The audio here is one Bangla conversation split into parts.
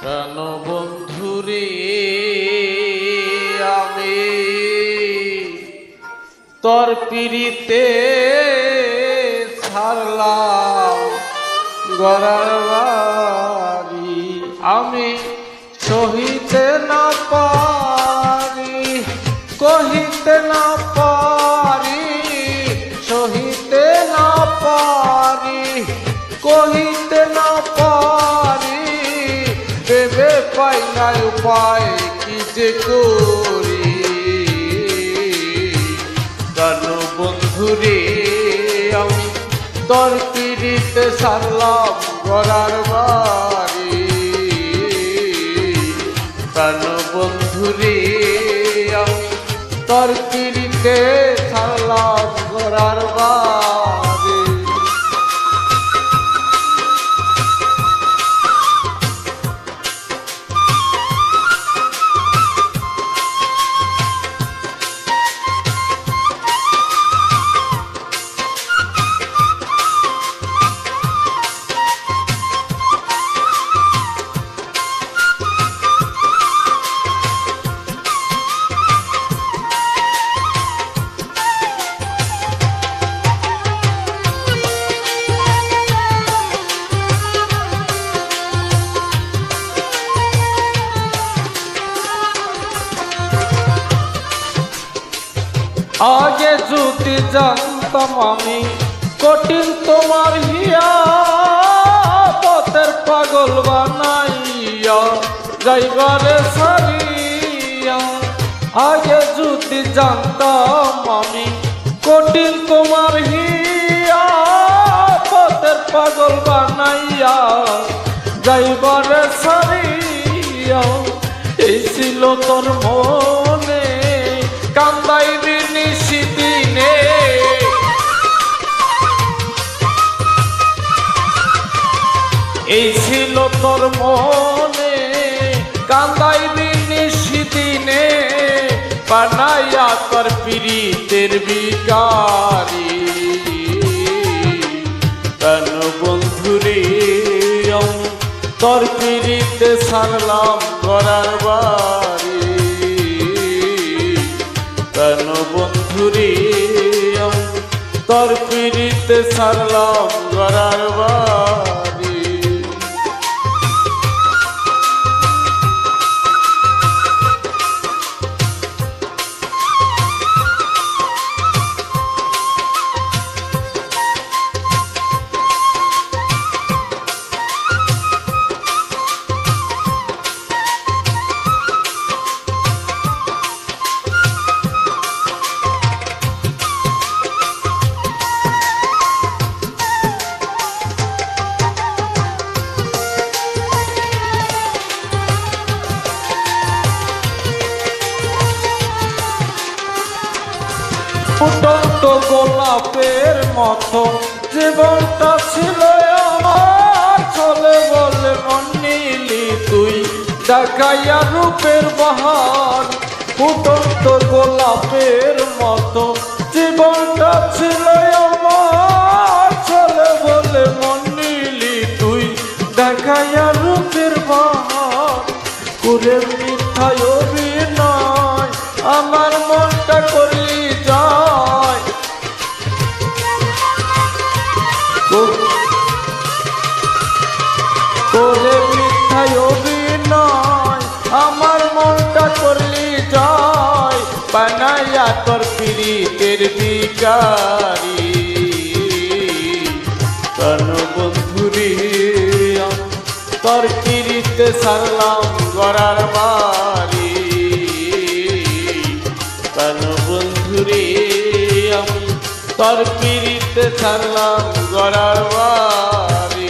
কেন বন্ধুরে আমি তোর পিড়িতে ছাড়লাম গড়ার বাড়ি, আমি সহিতে না পারি, কহিতে না পারি, সহিতে না পারি, কহিতে না পারি, ভেবে পাই না উপায় কি যে করি। কেন বন্ধুরে আমি তোর পিড়িতে ছাড়লাম গড়ার বাড়ি, কেন বন্ধুরে আমি তোর পিড়িতে ছাড়লাম গড়ার বাড়ি। আগে যদি জানতাম আমি কঠিন তোমার হিয়া, পথের পাগল বানাইয়া যাইবারে সারিয়া। আগে যদি জানতাম আমি কঠিন তোমার হিয়া, পথের পাগল বানাইয়া যাইবারে সারিয়া। এই ছিল তোর মনে কান্দাইবি নিশিদিনে, এই ছিল তোর মনে কান্দাইবি নিশিদিনে, বানাইয়া তোর পিড়িতের ভিখারি। কেন বন্ধুরে আমি তোর পিড়িতে ছাড়লাম গড়ার বাড়ি, কেন বন্ধুরে আমি তোর পিড়িতে ছাড়লাম গড়ার বাড়ি। ফুটন্ত গোলাপের মতো জীবনটা ছিল আমার, চলে বলে মন নিলি তুই দেখাইয়া রূপের বাহার। ফুটন্ত গোলাপের মতো জীবনটা ছিল আমার, চলে বলে মন নিলি তুই দেখাইয়া রূপের বাহার। করে মিথ্যায় অভিনয় আমার মনটা করলি যায়, করে মিথ্যায় অভিনয় আমার মনটা করলি যায়, বানাইয়া তোর পিড়িতের ভিখারি। কেন বন্ধুরে আমি তোর পিড়িতে ছাড়লাম গড়ার বাড়ি, কেন বন্ধুরে আমি তোর পিড়িতে ছাড়লাম গড়ার বাড়ি।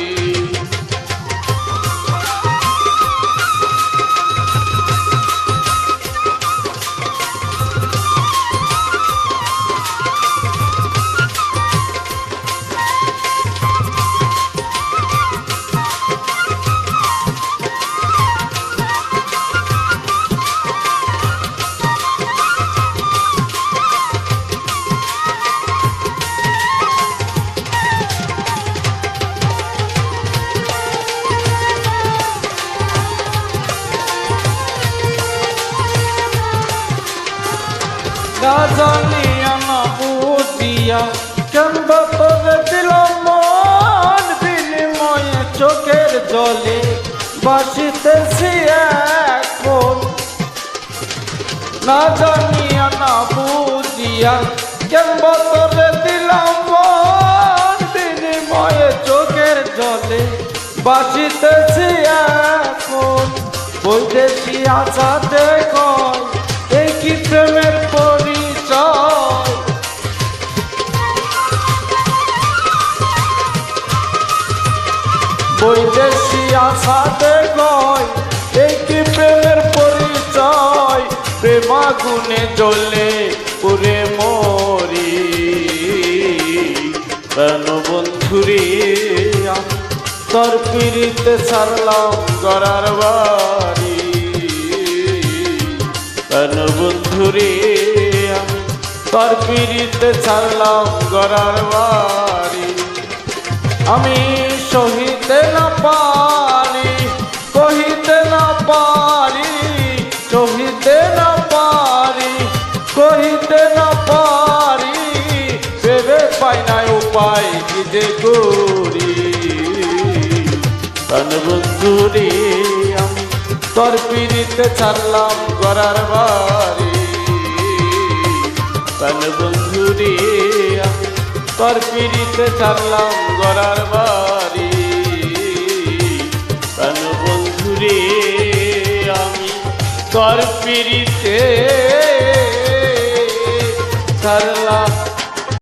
না জানিয়া না বুঝিয়া কেন তোরে দিলাম মন বিনিময়ে চোখের জলে বাসিতেছি এখন না জানিয়া না বুঝিয়া কেন তোরে দিলাম মন বিনিময়ে চোখের জলে বাসিতেছি এখন বৈদেশি আশাতে কয় এই কি প্রেমের পরিচয় বৈদেশি আশাতে কয় এই কি প্রেমের পরিচয় প্রেমাগুনে জ্বলে পুরে মরি কেন বন্ধুরে তোর পিড়িতে ছাড়লাম গড়ার বাড়ি কেন বন্ধুরে আমি তোর পিড়িতে ছাড়লাম গড়ার বাড়ি আমি সহিতে না পারি কহিতে না পারি সহিতে না পারি কহিতে না পারি ভেবে পাই না উপায় কি যে করি কেন বন্ধুরে আমি তোর পিড়িতে ছাড়লাম গড়ার বাড়ি কেন বন্ধুরে আমি তোর পিড়িতে ছাড়লাম গড়ার বাড়ি কেন বন্ধুরে আমি তোর পিড়িতে ছাড়লাম